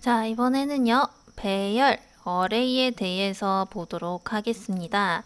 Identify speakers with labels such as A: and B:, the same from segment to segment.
A: 자, 이번에는요, 배열, 어레이에 대해서 보도록 하겠습니다.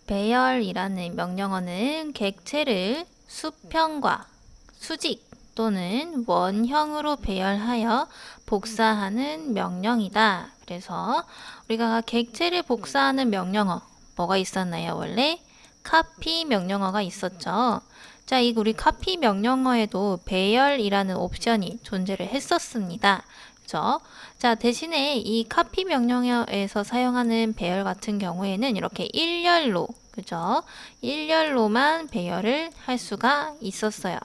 A: 배열이라는 명령어는 객체를 수평과 수직 또는 원형으로 배열하여 복사하는 명령이다. 그래서 우리가 객체를 복사하는 명령어, 뭐가 있었나요? 원래 카피 명령어가 있었죠. 자, 이 우리 카피 명령어에도 배열이라는 옵션이 존재를 했었습니다. 그죠? 자, 대신에 이 카피 명령어에서 사용하는 배열 같은 경우에는 이렇게 일렬로, 그죠? 일렬로만 배열을 할 수가 있었어요.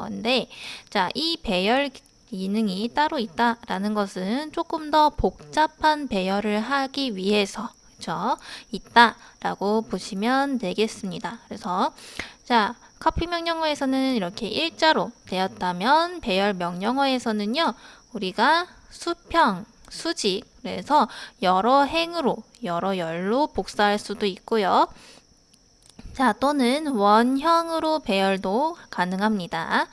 A: 근데, 자, 이 배열 기능이 따로 있다라는 것은 조금 더 복잡한 배열을 하기 위해서, 그죠? 있다라고 보시면 되겠습니다. 그래서, 자, 카피 명령어에서는 이렇게 일자로 되었다면, 배열 명령어에서는요, 우리가 수평, 수직, 그래서 여러 행으로, 여러 열로 복사할 수도 있고요. 자, 또는 원형으로 배열도 가능합니다.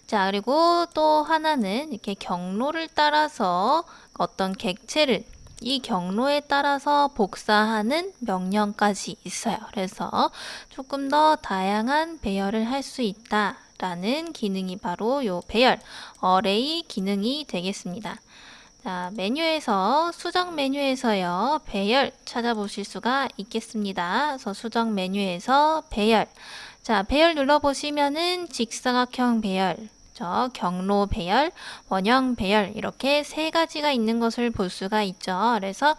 A: 자, 그리고 또 하나는 이렇게 경로를 따라서 어떤 객체를 이 경로에 따라서 복사하는 명령까지 있어요. 그래서 조금 더 다양한 배열을 할 수 있다라는 기능이 바로 요 배열, 어레이 기능이 되겠습니다. 자, 메뉴에서 수정 메뉴에서요. 배열 찾아보실 수가 있겠습니다. 그래서 수정 메뉴에서 배열. 자, 배열 눌러보시면은 직사각형 배열, 경로 배열, 원형 배열 이렇게 세 가지가 있는 것을 볼 수가 있죠. 그래서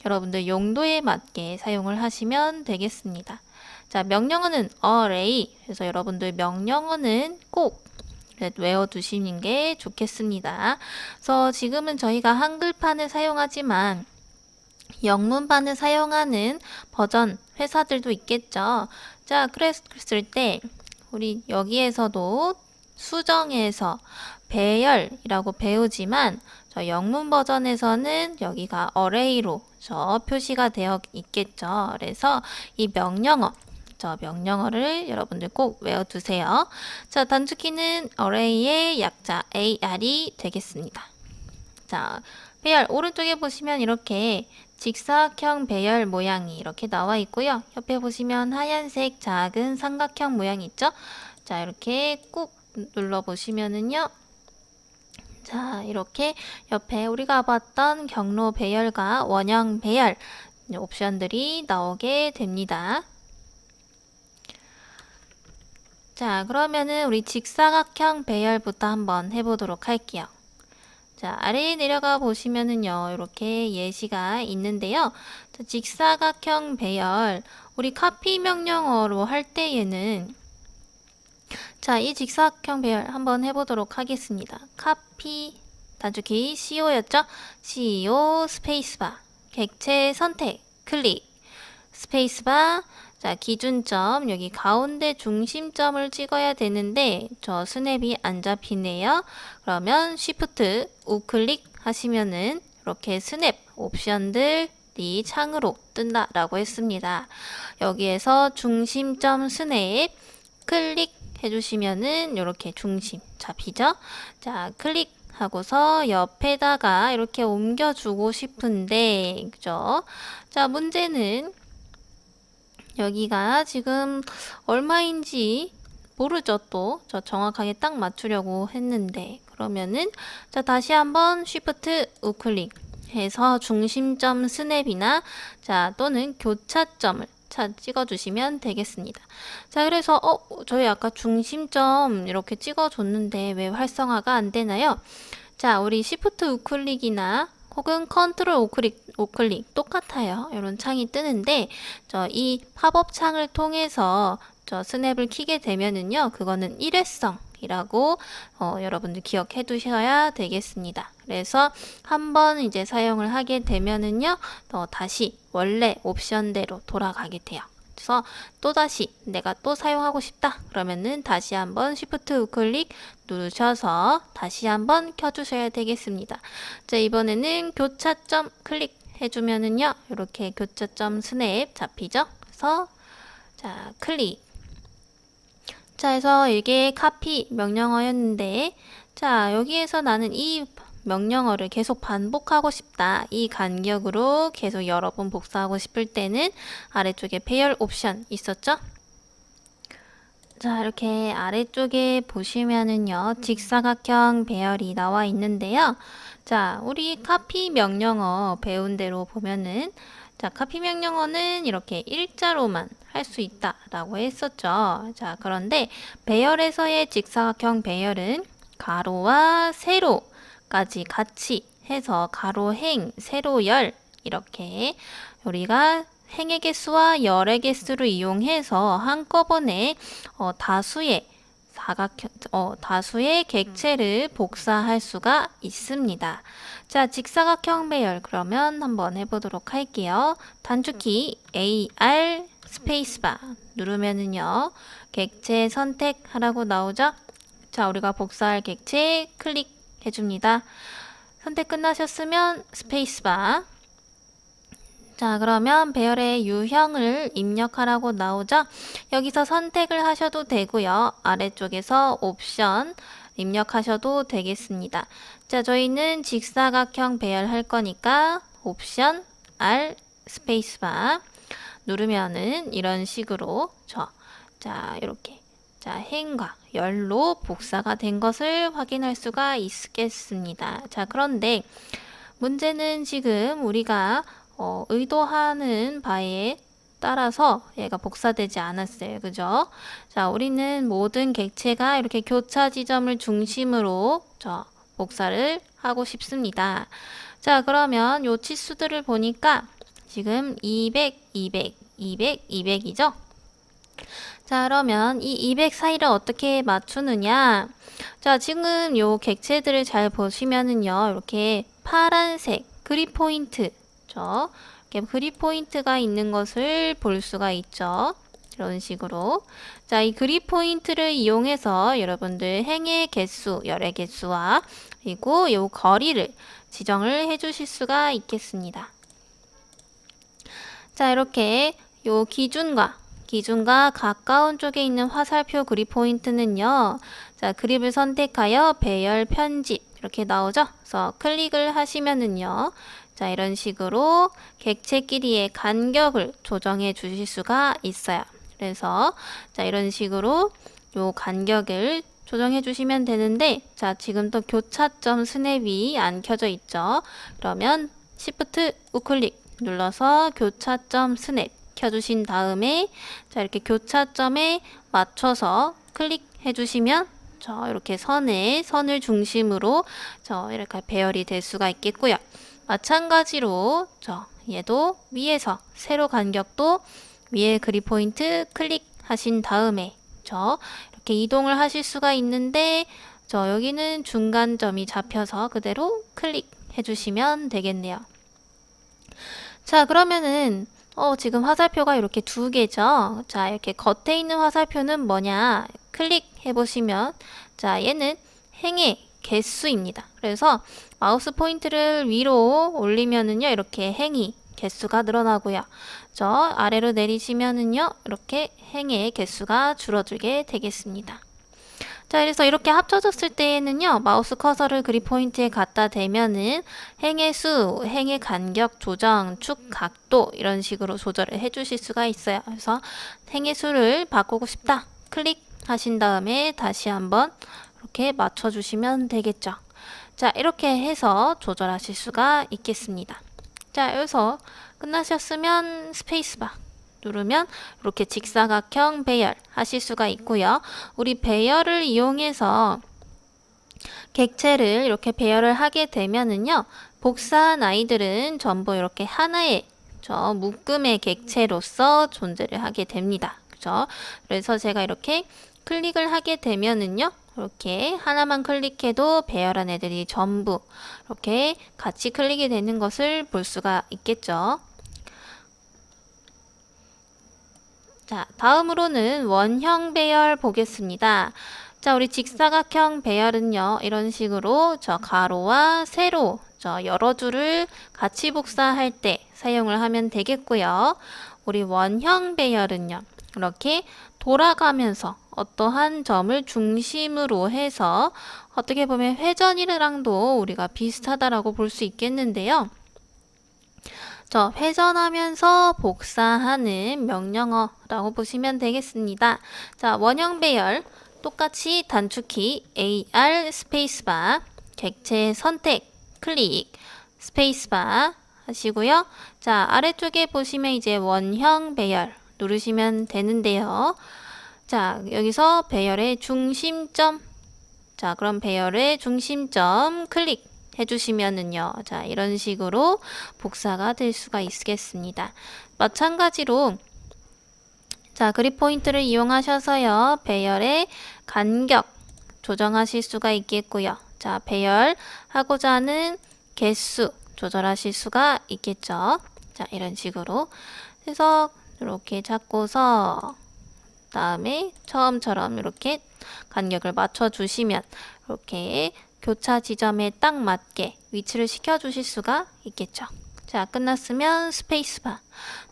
A: 여러분들 용도에 맞게 사용을 하시면 되겠습니다. 자, 명령어는 array. 그래서 여러분들 명령어는 꼭 외워두시는 게 좋겠습니다. 그래서 지금은 저희가 한글판을 사용하지만 영문판을 사용하는 버전 회사들도 있겠죠. 자, 그랬을 때 우리 여기에서도 수정에서 배열이라고 배우지만 저 영문 버전에서는 여기가 array로 표시가 되어 있겠죠. 그래서 이 명령어를 여러분들 꼭 외워두세요. 자, 단축키는 array의 약자 AR이 되겠습니다. 자, 배열 오른쪽에 보시면 이렇게 직사각형 배열 모양이 이렇게 나와 있고요. 옆에 보시면 하얀색 작은 삼각형 모양이 있죠. 자, 이렇게 꾹 눌러 보시면은요. 자, 이렇게 옆에 우리가 봤던 경로 배열과 원형 배열 옵션들이 나오게 됩니다. 자, 그러면은 우리 직사각형 배열부터 한번 해보도록 할게요. 자, 아래에 내려가 보시면은요, 이렇게 예시가 있는데요. 자, 직사각형 배열, 우리 카피 명령어로 할 때에는 자, 이 직사각형 배열 한번 해보도록 하겠습니다. 카피, 단축키 CO였죠? CO 스페이스바, 객체 선택, 클릭, 스페이스바, 자, 기준점, 여기 가운데 중심점을 찍어야 되는데, 저 스냅이 안 잡히네요. 그러면 Shift 우클릭 하시면은, 이렇게 스냅 옵션들이 창으로 뜬다라고 했습니다. 여기에서 중심점 스냅 클릭 해주시면은, 이렇게 중심 잡히죠? 자, 클릭 하고서 옆에다가 이렇게 옮겨주고 싶은데, 그죠? 자, 문제는, 여기가 지금 얼마인지 모르죠. 또 저 정확하게 딱 맞추려고 했는데 그러면은 자 다시 한번 Shift 우클릭 해서 중심점 스냅이나 자 또는 교차점을 찍어주시면 되겠습니다. 자 그래서 저희 아까 중심점 이렇게 찍어줬는데 왜 활성화가 안 되나요? 자 우리 Shift 우클릭이나 혹은 컨트롤 우클릭 똑같아요. 이런 창이 뜨는데 이 팝업 창을 통해서 스냅을 키게 되면은요. 그거는 일회성이라고 여러분들 기억해 두셔야 되겠습니다. 그래서 한번 이제 사용을 하게 되면은요. 다시 원래 옵션대로 돌아가게 돼요. 그래서 또다시 내가 또 사용하고 싶다 그러면은 다시 한번 Shift 우클릭 누르셔서 다시 한번 켜주셔야 되겠습니다. 자 이번에는 교차점 클릭 해주면은요 이렇게 교차점 스냅 잡히죠. 그래서 자 클릭 자 해서 이게 카피 명령어였는데 자 여기에서 나는 이 명령어를 계속 반복하고 싶다. 이 간격으로 계속 여러 번 복사하고 싶을 때는 아래쪽에 배열 옵션 있었죠? 자, 이렇게 아래쪽에 보시면은요, 직사각형 배열이 나와 있는데요. 자, 우리 카피 명령어 배운 대로 보면은, 자, 카피 명령어는 이렇게 일자로만 할 수 있다라고 했었죠. 자, 그런데 배열에서의 직사각형 배열은 가로와 세로까지 같이 해서 가로행, 세로열 이렇게 우리가 행의 개수와 열의 개수를 이용해서 한꺼번에 다수의 객체를 복사할 수가 있습니다. 자, 직사각형 배열 그러면 한번 해보도록 할게요. 단축키 AR 스페이스바 누르면은요, 객체 선택하라고 나오죠? 자, 우리가 복사할 객체 클릭해줍니다. 선택 끝나셨으면 스페이스바. 자, 그러면 배열의 유형을 입력하라고 나오죠? 여기서 선택을 하셔도 되고요. 아래쪽에서 옵션 입력하셔도 되겠습니다. 자, 저희는 직사각형 배열할 거니까 옵션 R 스페이스바 누르면은 이런 식으로 자, 이렇게 자, 행과 열로 복사가 된 것을 확인할 수가 있겠습니다. 자, 그런데 문제는 지금 우리가 의도하는 바에 따라서 얘가 복사되지 않았어요. 그죠? 자, 우리는 모든 객체가 이렇게 교차 지점을 중심으로 복사를 하고 싶습니다. 자, 그러면 요 치수들을 보니까 지금 200, 200, 200, 200이죠? 자, 그러면 이 200 사이를 어떻게 맞추느냐? 자, 지금 요 객체들을 잘 보시면은요, 이렇게 파란색 그립 포인트, 이렇게 그립 포인트가 있는 것을 볼 수가 있죠. 이런 식으로. 자, 이 그립 포인트를 이용해서 여러분들 행의 개수, 열의 개수와 그리고 요 거리를 지정을 해 주실 수가 있겠습니다. 자, 이렇게 요 기준과 가까운 쪽에 있는 화살표 그립 포인트는요. 자, 그립을 선택하여 배열 편집 이렇게 나오죠. 그래서 클릭을 하시면은요. 자, 이런 식으로 객체끼리의 간격을 조정해 주실 수가 있어요. 그래서 자, 이런 식으로 요 간격을 조정해 주시면 되는데, 자, 지금 또 교차점 스냅이 안 켜져 있죠. 그러면 Shift 우클릭 눌러서 교차점 스냅 켜주신 다음에 자, 이렇게 교차점에 맞춰서 클릭해 주시면 이렇게 선을 중심으로 이렇게 배열이 될 수가 있겠고요. 마찬가지로 얘도 위에서 세로 간격도 위에 그립 포인트 클릭하신 다음에 이렇게 이동을 하실 수가 있는데 여기는 중간점이 잡혀서 그대로 클릭해 주시면 되겠네요. 자, 그러면은 지금 화살표가 이렇게 두 개죠. 자, 이렇게 겉에 있는 화살표는 뭐냐? 클릭해 보시면 자, 얘는 행의 개수입니다. 그래서 마우스 포인트를 위로 올리면은요, 이렇게 행이 개수가 늘어나고요. 아래로 내리시면은요, 이렇게 행의 개수가 줄어들게 되겠습니다. 자, 그래서 이렇게 합쳐졌을 때에는요, 마우스 커서를 그립 포인트에 갖다 대면은 행의 수, 행의 간격 조정, 축 각도 이런 식으로 조절을 해주실 수가 있어요. 그래서 행의 수를 바꾸고 싶다. 클릭하신 다음에 다시 한번 이렇게 맞춰주시면 되겠죠. 자, 이렇게 해서 조절하실 수가 있겠습니다. 자, 여기서 끝나셨으면 스페이스바 누르면 이렇게 직사각형 배열 하실 수가 있고요. 우리 배열을 이용해서 객체를 이렇게 배열을 하게 되면은요, 복사한 아이들은 전부 이렇게 하나의 묶음의 객체로서 존재를 하게 됩니다. 그죠? 그래서 제가 이렇게 클릭을 하게 되면은요, 이렇게 하나만 클릭해도 배열한 애들이 전부 이렇게 같이 클릭이 되는 것을 볼 수가 있겠죠. 자, 다음으로는 원형 배열 보겠습니다. 자, 우리 직사각형 배열은요, 이런 식으로 가로와 세로 여러 줄을 같이 복사할 때 사용을 하면 되겠고요. 우리 원형 배열은요, 이렇게 돌아가면서 어떠한 점을 중심으로 해서 어떻게 보면 회전이랑도 우리가 비슷하다라고 볼 수 있겠는데요. 회전하면서 복사하는 명령어라고 보시면 되겠습니다. 자, 원형 배열 똑같이 단축키 AR 스페이스바, 객체 선택 클릭 스페이스바 하시고요. 자, 아래쪽에 보시면 이제 원형 배열 누르시면 되는데요. 자, 여기서 배열의 중심점, 자, 그럼 배열의 중심점 클릭 해주시면은요, 자, 이런 식으로 복사가 될 수가 있겠습니다. 마찬가지로, 자, 그립 포인트를 이용하셔서요, 배열의 간격 조정하실 수가 있겠고요. 자, 배열하고자 하는 개수 조절하실 수가 있겠죠. 자, 이런 식으로 해서 이렇게 잡고서 다음에 처음처럼 이렇게 간격을 맞춰주시면 이렇게 교차 지점에 딱 맞게 위치를 시켜주실 수가 있겠죠. 자, 끝났으면 스페이스바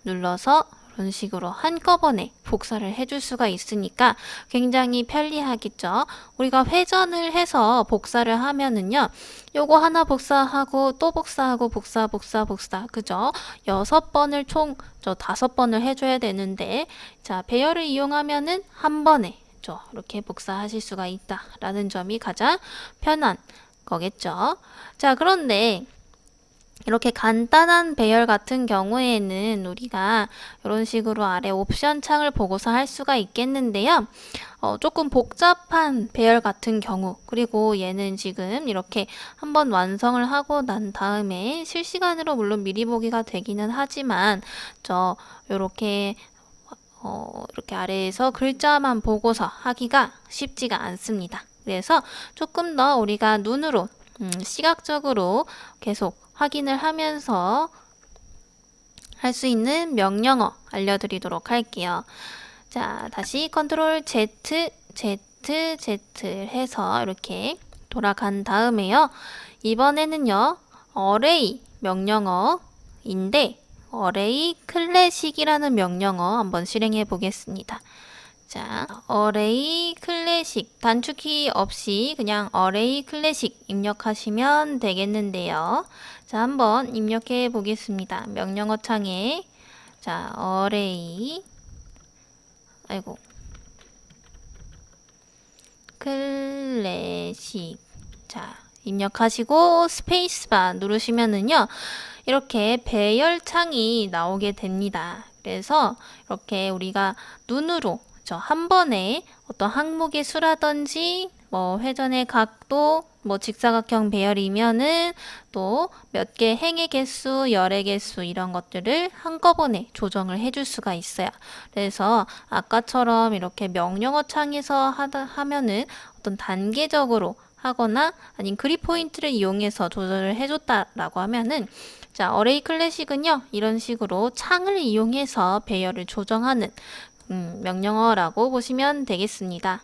A: 눌러서 이런 식으로 한꺼번에 복사를 해줄 수가 있으니까 굉장히 편리하겠죠. 우리가 회전을 해서 복사를 하면은요, 요거 하나 복사하고 또 복사하고 복사 그죠? 6번을 총 5번을 해줘야 되는데, 자, 배열을 이용하면은 한 번에 이렇게 복사하실 수가 있다라는 점이 가장 편한 거겠죠. 자, 그런데 이렇게 간단한 배열 같은 경우에는 우리가 이런 식으로 아래 옵션 창을 보고서 할 수가 있겠는데요. 조금 복잡한 배열 같은 경우, 그리고 얘는 지금 이렇게 한번 완성을 하고 난 다음에 실시간으로 물론 미리 보기가 되기는 하지만 이렇게 이렇게 아래에서 글자만 보고서 하기가 쉽지가 않습니다. 그래서 조금 더 우리가 눈으로 시각적으로 계속 확인을 하면서 할 수 있는 명령어 알려드리도록 할게요. 자, 다시 컨트롤 Z 해서 이렇게 돌아간 다음에요. 이번에는요, 어레이 명령어인데 어레이 클래식이라는 명령어 한번 실행해 보겠습니다. 자, 어레이 클래식 단축키 없이 그냥 어레이 클래식 입력하시면 되겠는데요. 자, 한번 입력해 보겠습니다. 명령어 창에 자, 어레이 클래식 자, 입력하시고 스페이스바 누르시면은요. 이렇게 배열 창이 나오게 됩니다. 그래서 이렇게 우리가 눈으로 한 번에 어떤 항목의 수라든지 회전의 각도, 직사각형 배열이면은 또 몇 개 행의 개수, 열의 개수 이런 것들을 한꺼번에 조정을 해줄 수가 있어요. 그래서 아까처럼 이렇게 명령어 창에서 하면은 어떤 단계적으로 하거나 아니면 그립 포인트를 이용해서 조절을 해줬다라고 하면은 자, 어레이 클래식은요, 이런 식으로 창을 이용해서 배열을 조정하는 명령어라고 보시면 되겠습니다.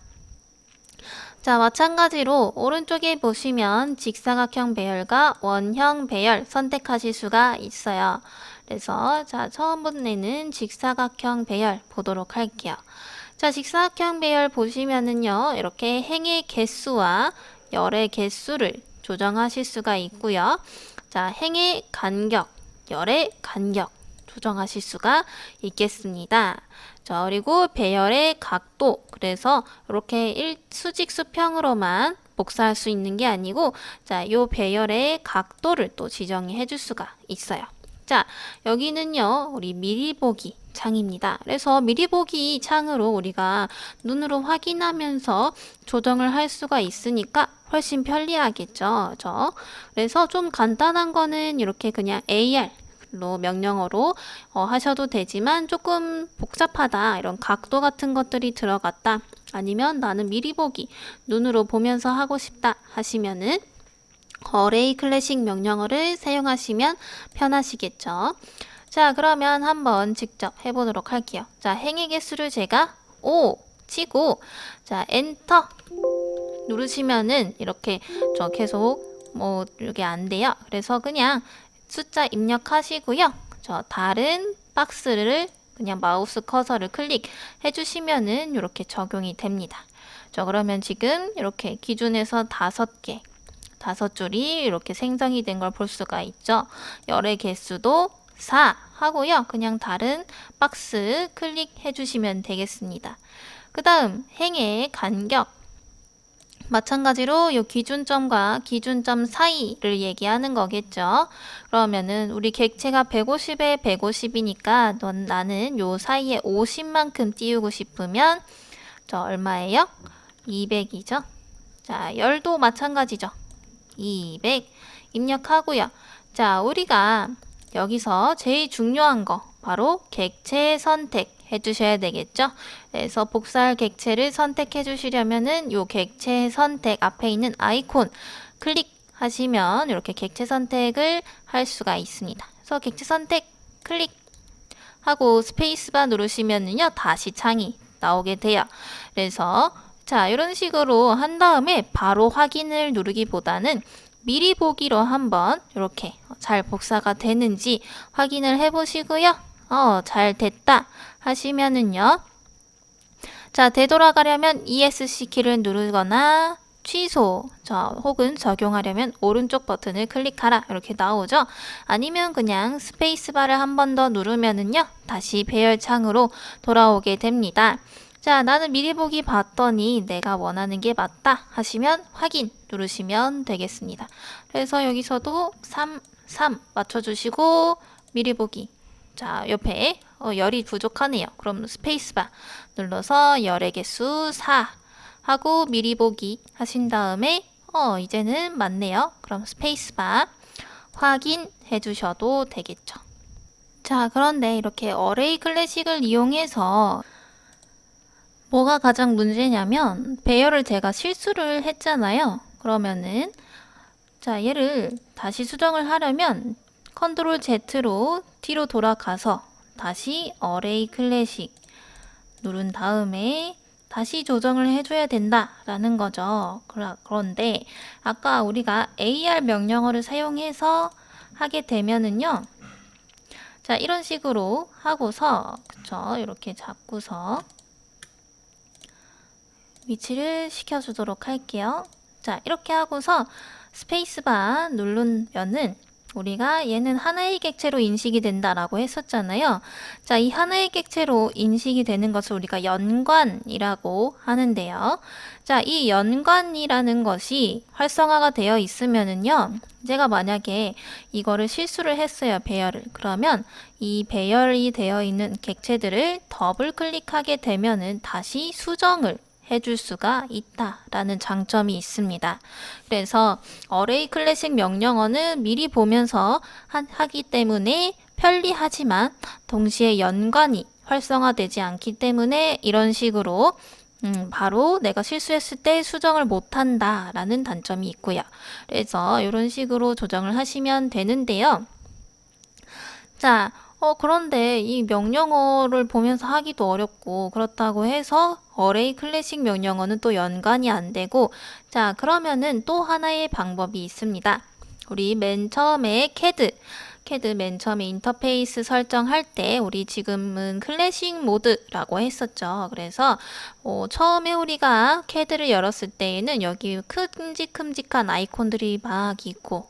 A: 자, 마찬가지로 오른쪽에 보시면 직사각형 배열과 원형 배열 선택하실 수가 있어요. 그래서 자, 처음부터는 직사각형 배열 보도록 할게요. 자, 직사각형 배열 보시면은요, 이렇게 행의 개수와 열의 개수를 조정하실 수가 있고요. 자, 행의 간격, 열의 간격 조정하실 수가 있겠습니다. 자, 그리고 배열의 각도. 그래서 이렇게 수직 수평으로만 복사할 수 있는 게 아니고, 자, 요 배열의 각도를 또 지정해 줄 수가 있어요. 자, 여기는요, 우리 미리 보기 창입니다. 그래서 미리 보기 창으로 우리가 눈으로 확인하면서 조정을 할 수가 있으니까 훨씬 편리하겠죠. 그래서 좀 간단한 거는 이렇게 그냥 AR 명령어로 하셔도 되지만 조금 복잡하다 이런 각도 같은 것들이 들어갔다 아니면 나는 미리 보기 눈으로 보면서 하고 싶다 하시면은 어레이 클래식 명령어를 사용하시면 편하시겠죠. 자, 그러면 한번 직접 해보도록 할게요. 자, 행의 개수를 제가 5 치고 자, 엔터 누르시면은 이렇게 계속 이게 안 돼요. 그래서 그냥 숫자 입력하시고요. 다른 박스를 그냥 마우스 커서를 클릭해 주시면은 이렇게 적용이 됩니다. 자, 그러면 지금 이렇게 기준에서 5개, 5줄이 이렇게 생성이 된 걸 볼 수가 있죠. 열의 개수도 4 하고요. 그냥 다른 박스 클릭해 주시면 되겠습니다. 그 다음 행의 간격, 마찬가지로 이 기준점과 기준점 사이를 얘기하는 거겠죠. 그러면은 우리 객체가 150에 150이니까 나는 요 사이에 50만큼 띄우고 싶으면 저 얼마예요? 200이죠. 자, 열도 마찬가지죠. 200 입력하고요. 자, 우리가 여기서 제일 중요한 거 바로 객체 선택 해주셔야 되겠죠. 그래서 복사할 객체를 선택해 주시려면은 요 객체 선택 앞에 있는 아이콘 클릭하시면 이렇게 객체 선택을 할 수가 있습니다. 그래서 객체 선택 클릭하고 스페이스바 누르시면은요 다시 창이 나오게 돼요. 그래서 자, 이런 식으로 한 다음에 바로 확인을 누르기보다는 미리 보기로 한번 이렇게 잘 복사가 되는지 확인을 해 보시고요. 잘 됐다 하시면은요. 자, 되돌아가려면 ESC 키를 누르거나 취소, 혹은 적용하려면 오른쪽 버튼을 클릭하라 이렇게 나오죠. 아니면 그냥 스페이스바를 한 번 더 누르면은요. 다시 배열 창으로 돌아오게 됩니다. 자, 나는 미리 보기 봤더니 내가 원하는 게 맞다 하시면 확인 누르시면 되겠습니다. 그래서 여기서도 3 맞춰주시고 미리 보기. 자, 옆에 열이 부족하네요. 그럼 스페이스바 눌러서 열의 개수 4 하고 미리 보기 하신 다음에 이제는 맞네요. 그럼 스페이스바 확인해 주셔도 되겠죠. 자, 그런데 이렇게 어레이 클래식을 이용해서 뭐가 가장 문제냐면 배열을 제가 실수를 했잖아요. 그러면은 자, 얘를 다시 수정을 하려면 컨트롤 Z로 뒤로 돌아가서 다시 어레이 클래식 누른 다음에 다시 조정을 해줘야 된다라는 거죠. 그런데 아까 우리가 AR 명령어를 사용해서 하게 되면은요. 자, 이런 식으로 하고서 그쵸? 이렇게 잡고서 위치를 시켜주도록 할게요. 자, 이렇게 하고서 스페이스바 누르면은 우리가 얘는 하나의 객체로 인식이 된다라고 했었잖아요. 자, 이 하나의 객체로 인식이 되는 것을 우리가 연관이라고 하는데요. 자, 이 연관이라는 것이 활성화가 되어 있으면은요. 제가 만약에 이거를 실수를 했어요. 배열을. 그러면 이 배열이 되어 있는 객체들을 더블 클릭하게 되면은 다시 수정을 해줄 수가 있다라는 장점이 있습니다. 그래서 어레이 클래식 명령어는 미리 보면서 하기 때문에 편리하지만 동시에 연관이 활성화되지 않기 때문에 이런 식으로 바로 내가 실수했을 때 수정을 못한다 라는 단점이 있고요. 그래서 이런 식으로 조정을 하시면 되는데요. 자, 그런데 이 명령어를 보면서 하기도 어렵고 그렇다고 해서 어레이 클래식 명령어는 또 연관이 안 되고 자, 그러면은 또 하나의 방법이 있습니다. 우리 맨 처음에 CAD 맨 처음에 인터페이스 설정할 때 우리 지금은 클래식 모드라고 했었죠. 그래서 처음에 우리가 CAD를 열었을 때에는 여기 큼직큼직한 아이콘들이 막 있고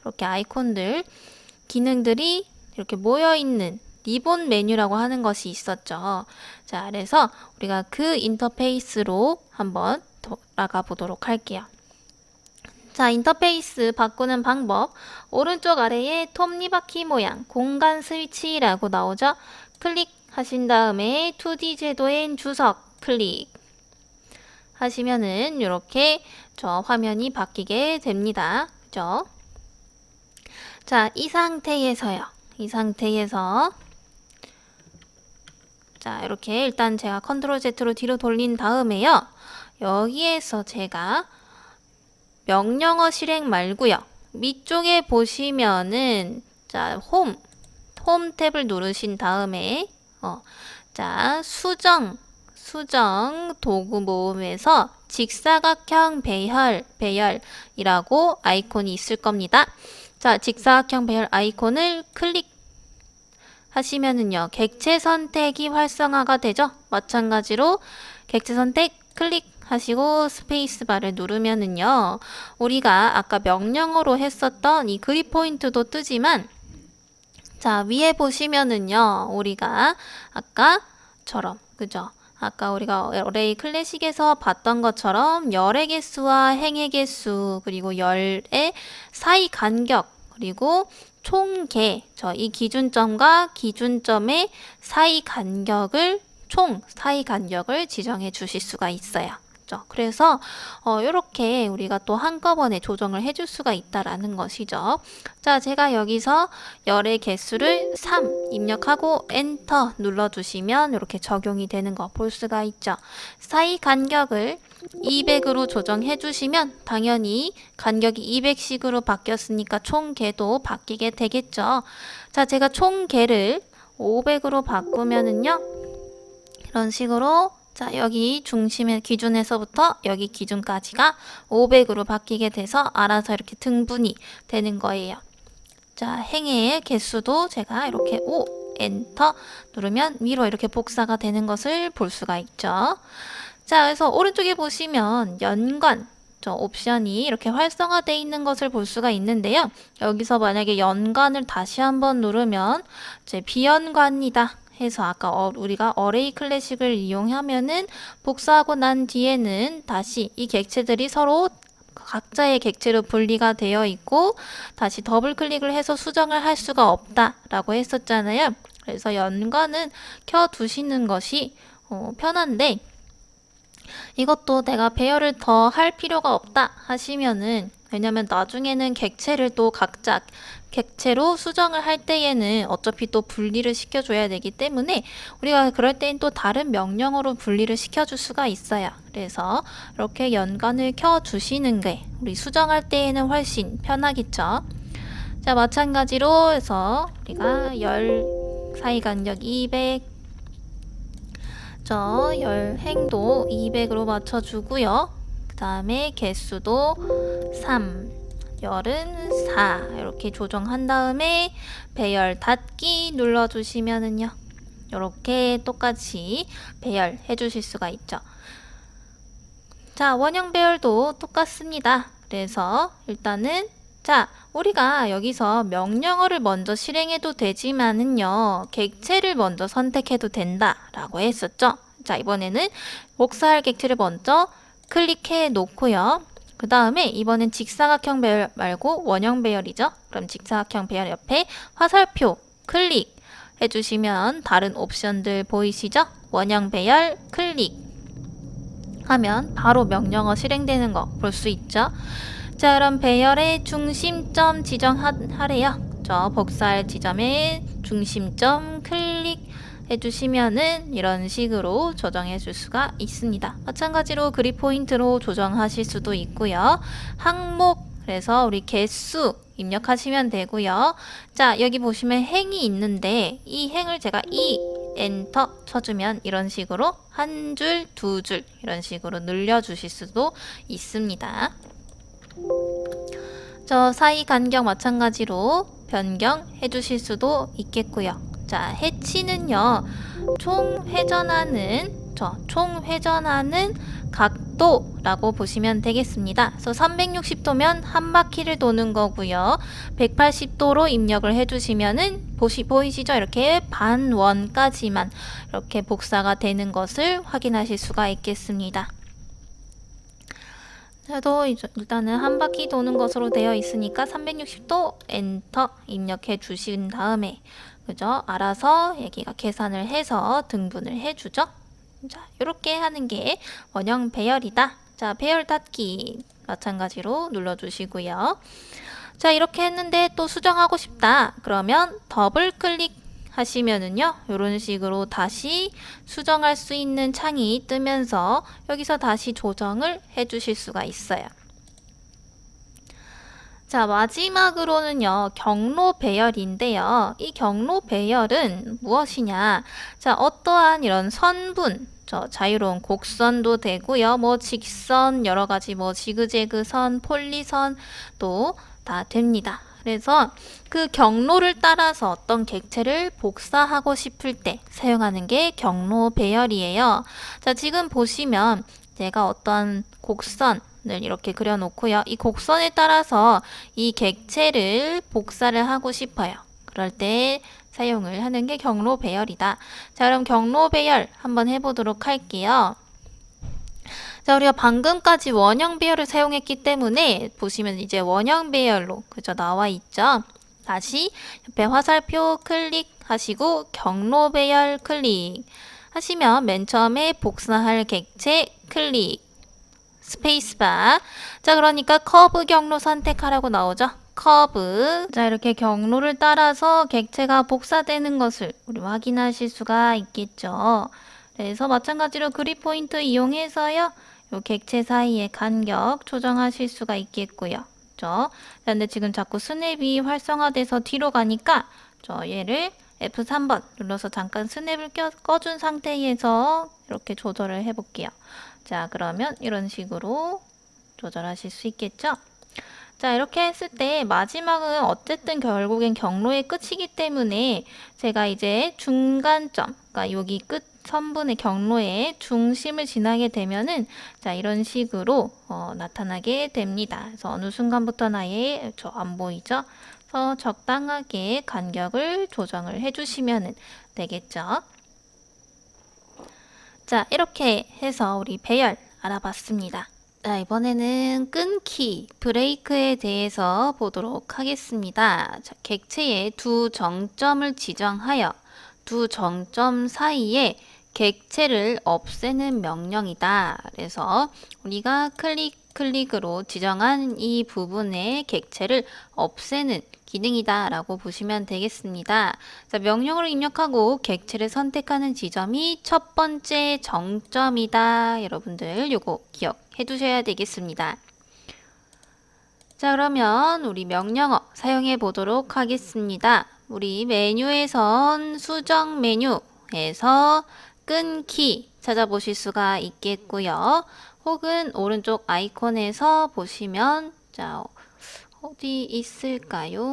A: 이렇게 아이콘들 기능들이 이렇게 모여있는 리본 메뉴라고 하는 것이 있었죠. 자, 그래서 우리가 그 인터페이스로 한번 돌아가 보도록 할게요. 자, 인터페이스 바꾸는 방법. 오른쪽 아래에 톱니바퀴 모양, 공간 스위치라고 나오죠. 클릭하신 다음에 2D 제도엔 주석 클릭 하시면은 이렇게 저 화면이 바뀌게 됩니다. 그죠? 자, 이 상태에서요. 이 상태에서 자, 이렇게 일단 제가 컨트롤 Z로 뒤로 돌린 다음에요. 여기에서 제가 명령어 실행 말고요. 위쪽에 보시면은 자, 홈 탭을 누르신 다음에 자, 수정 도구 모음에서 직사각형 배열이라고 아이콘이 있을 겁니다. 자, 직사각형 배열 아이콘을 하시면은요, 객체 선택이 활성화가 되죠. 마찬가지로 객체 선택 클릭하시고 스페이스바를 누르면은요, 우리가 아까 명령어로 했었던 이 그립 포인트도 뜨지만, 자, 위에 보시면은요, 우리가 아까처럼, 그죠? 아까 우리가 어레이 클래식에서 봤던 것처럼 열의 개수와 행의 개수, 그리고 열의 사이 간격, 그리고 총개, 이 기준점과 기준점의 사이 간격을, 총 사이 간격을 지정해 주실 수가 있어요. 그래서 이렇게 우리가 또 한꺼번에 조정을 해줄 수가 있다라는 것이죠. 자, 제가 여기서 열의 개수를 3 입력하고 엔터 눌러주시면 이렇게 적용이 되는 거 볼 수가 있죠. 사이 간격을 200으로 조정해 주시면 당연히 간격이 200씩으로 바뀌었으니까 총 개도 바뀌게 되겠죠. 자, 제가 총 개를 500으로 바꾸면은요, 이런 식으로, 자, 여기 중심의 기준에서부터 여기 기준까지가 500으로 바뀌게 돼서 알아서 이렇게 등분이 되는 거예요. 자, 행의 개수도 제가 이렇게 5 엔터 누르면 위로 이렇게 복사가 되는 것을 볼 수가 있죠. 자, 그래서 오른쪽에 보시면 연관, 옵션이 이렇게 활성화되어 있는 것을 볼 수가 있는데요. 여기서 만약에 연관을 다시 한번 누르면 이제 비연관이다 해서 아까 우리가 어레이 클래식을 이용하면은 복사하고 난 뒤에는 다시 이 객체들이 서로 각자의 객체로 분리가 되어 있고 다시 더블 클릭을 해서 수정을 할 수가 없다라고 했었잖아요. 그래서 연관은 켜 두시는 것이 편한데, 이것도 내가 배열을 더 할 필요가 없다 하시면은, 왜냐면 나중에는 객체를 또 각자 객체로 수정을 할 때에는 어차피 또 분리를 시켜줘야 되기 때문에 우리가 그럴 때는 또 다른 명령어로 분리를 시켜줄 수가 있어요. 그래서 이렇게 연관을 켜주시는 게 우리 수정할 때에는 훨씬 편하겠죠. 자, 마찬가지로 해서 우리가 열 사이 간격 200, 열 행도 200으로 맞춰주고요. 그 다음에 개수도 3, 열은 4 이렇게 조정한 다음에 배열 닫기 눌러주시면은요, 이렇게 똑같이 배열해 주실 수가 있죠. 자, 원형 배열도 똑같습니다. 그래서 일단은, 자, 우리가 여기서 명령어를 먼저 실행해도 되지만은요, 객체를 먼저 선택해도 된다라고 했었죠. 자, 이번에는 복사할 객체를 먼저 클릭해 놓고요. 그 다음에 이번엔 직사각형 배열 말고 원형 배열이죠. 그럼 직사각형 배열 옆에 화살표 클릭 해주시면 다른 옵션들 보이시죠? 원형 배열 클릭 하면 바로 명령어 실행되는 거 볼 수 있죠. 자, 그럼 배열의 중심점 지정하래요. 복사할 지점에 중심점 클릭 해주시면은 이런 식으로 조정해 줄 수가 있습니다. 마찬가지로 그립 포인트로 조정하실 수도 있고요. 항목, 그래서 우리 개수 입력하시면 되고요. 자, 여기 보시면 행이 있는데 이 행을 제가 엔터 쳐주면 이런 식으로 한 줄, 두 줄 이런 식으로 늘려주실 수도 있습니다. 사이 간격 마찬가지로 변경해 주실 수도 있겠고요. 자, 해치는요, 총 회전하는 각도라고 보시면 되겠습니다. 그래서 360도면 한 바퀴를 도는 거고요. 180도로 입력을 해주시면은 보이시죠? 이렇게 반원까지만 이렇게 복사가 되는 것을 확인하실 수가 있겠습니다. 저도 일단은 한 바퀴 도는 것으로 되어 있으니까 360도 엔터 입력해 주신 다음에, 그죠? 알아서 여기가 계산을 해서 등분을 해주죠. 자, 이렇게 하는 게 원형 배열이다. 자, 배열 닫기 마찬가지로 눌러주시고요. 자, 이렇게 했는데 또 수정하고 싶다. 그러면 더블 클릭 하시면은요, 이런 식으로 다시 수정할 수 있는 창이 뜨면서 여기서 다시 조정을 해 주실 수가 있어요. 자, 마지막으로는요, 경로 배열인데요. 이 경로 배열은 무엇이냐? 자, 어떠한 이런 선분, 자유로운 곡선도 되고요. 직선, 여러 가지 지그재그 선, 폴리선도 다 됩니다. 그래서 그 경로를 따라서 어떤 객체를 복사하고 싶을 때 사용하는 게 경로 배열이에요. 자, 지금 보시면 제가 어떤 곡선을 이렇게 그려놓고요. 이 곡선에 따라서 이 객체를 복사를 하고 싶어요. 그럴 때 사용을 하는 게 경로 배열이다. 자, 그럼 경로 배열 한번 해보도록 할게요. 자, 우리가 방금까지 원형 배열을 사용했기 때문에 보시면 이제 원형 배열로 그저 나와 있죠. 다시 옆에 화살표 클릭하시고 경로 배열 클릭 하시면 맨 처음에 복사할 객체 클릭 스페이스바. 자, 그러니까 커브 경로 선택하라고 나오죠. 커브. 자, 이렇게 경로를 따라서 객체가 복사되는 것을 우리 확인하실 수가 있겠죠. 그래서 마찬가지로 그립 포인트 이용해서요. 요 객체 사이의 간격 조정하실 수가 있겠고요. 그렇죠? 근데 지금 자꾸 스냅이 활성화돼서 뒤로 가니까 얘를 F3번 눌러서 잠깐 스냅을 꺼준 상태에서 이렇게 조절을 해볼게요. 자, 그러면 이런 식으로 조절하실 수 있겠죠? 자, 이렇게 했을 때 마지막은 어쨌든 결국엔 경로의 끝이기 때문에 제가 이제 중간점, 그러니까 여기 끝 선분의 경로의 중심을 지나게 되면은 자, 이런 식으로 나타나게 됩니다. 그래서 어느 순간부터는 아예 안 보이죠? 그래서 적당하게 간격을 조정을 해주시면 되겠죠? 자, 이렇게 해서 우리 배열 알아봤습니다. 자, 이번에는 끊기, 브레이크에 대해서 보도록 하겠습니다. 자, 객체의 두 정점을 지정하여 두 정점 사이에 객체를 없애는 명령이다. 그래서 우리가 클릭으로 지정한 이 부분의 객체를 없애는 기능이다 라고 보시면 되겠습니다. 자, 명령어를 입력하고 객체를 선택하는 지점이 첫 번째 정점이다. 여러분들 요거 기억해 두셔야 되겠습니다. 자, 그러면 우리 명령어 사용해 보도록 하겠습니다. 우리 메뉴에선 수정 메뉴에서 끊기 찾아보실 수가 있겠고요. 혹은 오른쪽 아이콘에서 보시면 자, 어디 있을까요?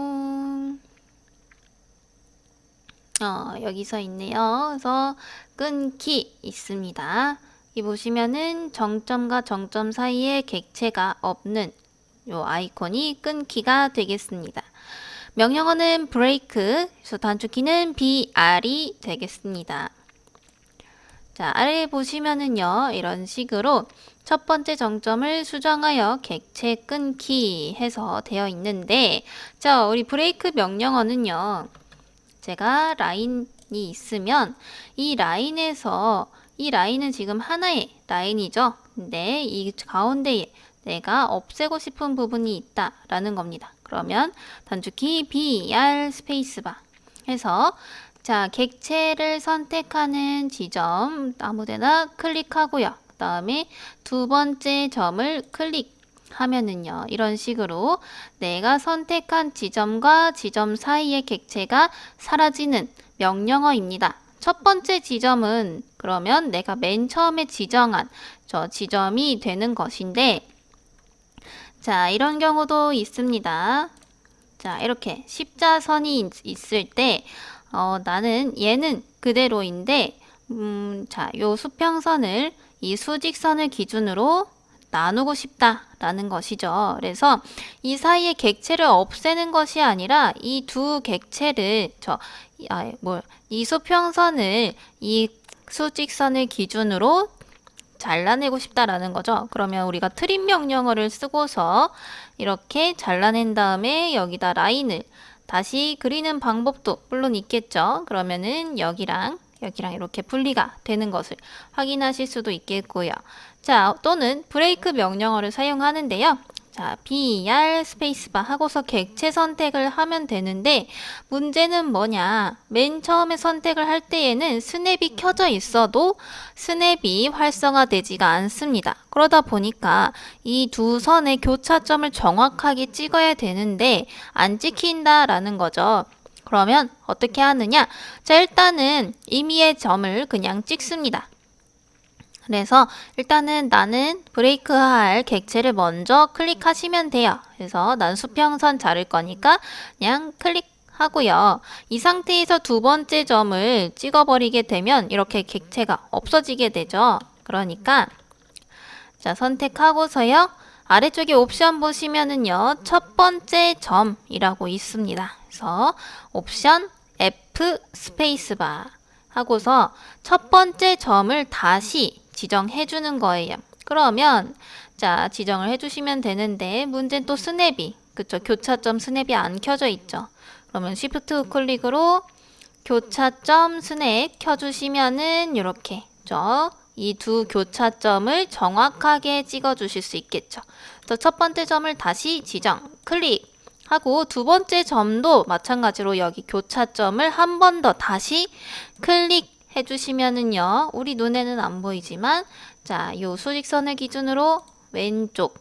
A: 여기서 있네요. 그래서 끊기 있습니다. 여기 보시면은 정점과 정점 사이에 객체가 없는 요 아이콘이 끊기가 되겠습니다. 명령어는 브레이크, 그래서 단축키는 BR이 되겠습니다. 자, 아래에 보시면은요, 이런 식으로 첫 번째 정점을 수정하여 객체 끊기 해서 되어 있는데, 자, 우리 브레이크 명령어는요, 제가 라인이 있으면 이 라인에서 이 라인은 지금 하나의 라인이죠. 근데 이 가운데에 내가 없애고 싶은 부분이 있다라는 겁니다. 그러면 단축키 BR 스페이스바 해서 자, 객체를 선택하는 지점 아무데나 클릭하고요. 그 다음에 두 번째 점을 클릭하면은요. 이런 식으로 내가 선택한 지점과 지점 사이의 객체가 사라지는 명령어입니다. 첫 번째 지점은 그러면 내가 맨 처음에 지정한 저 지점이 되는 것인데 자, 이런 경우도 있습니다. 자, 이렇게 십자선이 있을 때 나는 얘는 그대로인데 자, 요 수평선을 이 수직선을 기준으로 나누고 싶다라는 것이죠. 그래서 이 사이의 객체를 없애는 것이 아니라 이 두 객체를 이 수평선을 이 수직선을 기준으로 잘라내고 싶다라는 거죠. 그러면 우리가 트림 명령어를 쓰고서 이렇게 잘라낸 다음에 여기다 라인을 다시 그리는 방법도 물론 있겠죠. 그러면은 여기랑 이렇게 분리가 되는 것을 확인하실 수도 있겠고요. 자, 또는 브레이크 명령어를 사용하는데요. 자, BR 스페이스바 하고서 객체 선택을 하면 되는데 문제는 뭐냐? 맨 처음에 선택을 할 때에는 스냅이 켜져 있어도 스냅이 활성화되지가 않습니다. 그러다 보니까 이 두 선의 교차점을 정확하게 찍어야 되는데 안 찍힌다라는 거죠. 그러면 어떻게 하느냐? 자, 일단은 임의의 점을 그냥 찍습니다. 그래서 일단은 나는 브레이크할 객체를 먼저 클릭하시면 돼요. 그래서 난 수평선 자를 거니까 그냥 클릭하고요. 이 상태에서 두 번째 점을 찍어버리게 되면 이렇게 객체가 없어지게 되죠. 그러니까 자, 선택하고서요. 아래쪽에 옵션 보시면은요. 첫 번째 점이라고 있습니다. 그래서 옵션 F 스페이스바 하고서 첫 번째 점을 다시 지정해 주는 거예요. 그러면 자, 지정을 해 주시면 되는데 문제는 또 스냅이 그쵸? 교차점 스냅이 안 켜져 있죠. 그러면 Shift 우클릭으로 교차점 스냅 켜주시면은 이렇게 이 두 교차점을 정확하게 찍어 주실 수 있겠죠. 그래서 첫 번째 점을 다시 지정, 클릭하고 두 번째 점도 마찬가지로 여기 교차점을 한 번 더 다시 클릭해 주시면은요. 우리 눈에는 안 보이지만 자, 요 수직선을 기준으로 왼쪽,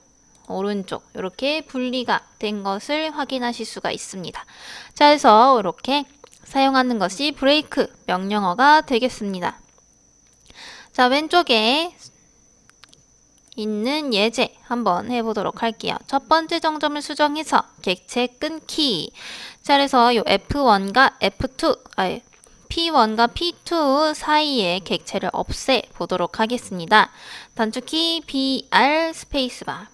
A: 오른쪽 이렇게 분리가 된 것을 확인하실 수가 있습니다. 자, 그래서 이렇게 사용하는 것이 브레이크 명령어가 되겠습니다. 자, 왼쪽에 있는 예제 한번 해보도록 할게요. 첫 번째 정점을 수정해서 객체 끊기. 자, 그래서 요 F1과 F2, P1과 P2 사이에 객체를 없애 보도록 하겠습니다. 단축키 BR 스페이스바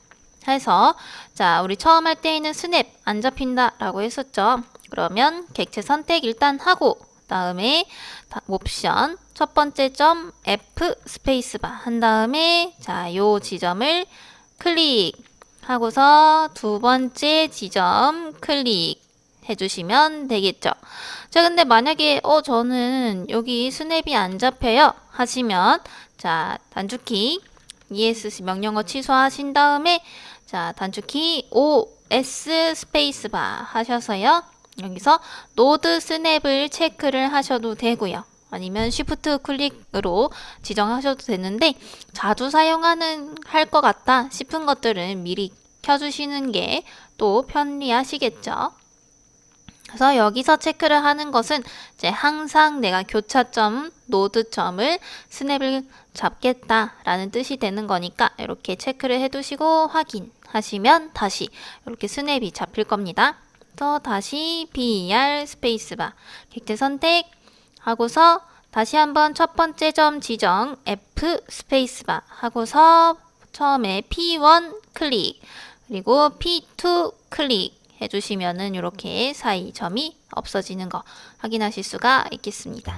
A: 해서 자, 우리 처음 할 때에는 스냅 안 잡힌다 라고 했었죠. 그러면 객체 선택 일단 하고 다음에 옵션 첫 번째 점 F 스페이스바 한 다음에 자, 요 지점을 클릭하고서 두 번째 지점 클릭 해주시면 되겠죠. 자, 근데 만약에 저는 여기 스냅이 안 잡혀요 하시면 자, 단축키 ESC 명령어 취소하신 다음에 자, 단축키 OS 스페이스바 하셔서요. 여기서 노드 스냅을 체크를 하셔도 되고요. 아니면 Shift 클릭으로 지정하셔도 되는데 자주 사용하는 할 것 같다 싶은 것들은 미리 켜주시는 게 또 편리하시겠죠. 그래서 여기서 체크를 하는 것은 이제 항상 내가 교차점, 노드점을 스냅을 잡겠다라는 뜻이 되는 거니까 이렇게 체크를 해두시고 확인하시면 다시 이렇게 스냅이 잡힐 겁니다. 또 다시 BR 스페이스바 객체 선택하고서 다시 한번 첫 번째 점 지정 F 스페이스바 하고서 처음에 P1 클릭 그리고 P2 클릭 해주시면은 이렇게 사이 점이 없어지는 거 확인하실 수가 있겠습니다.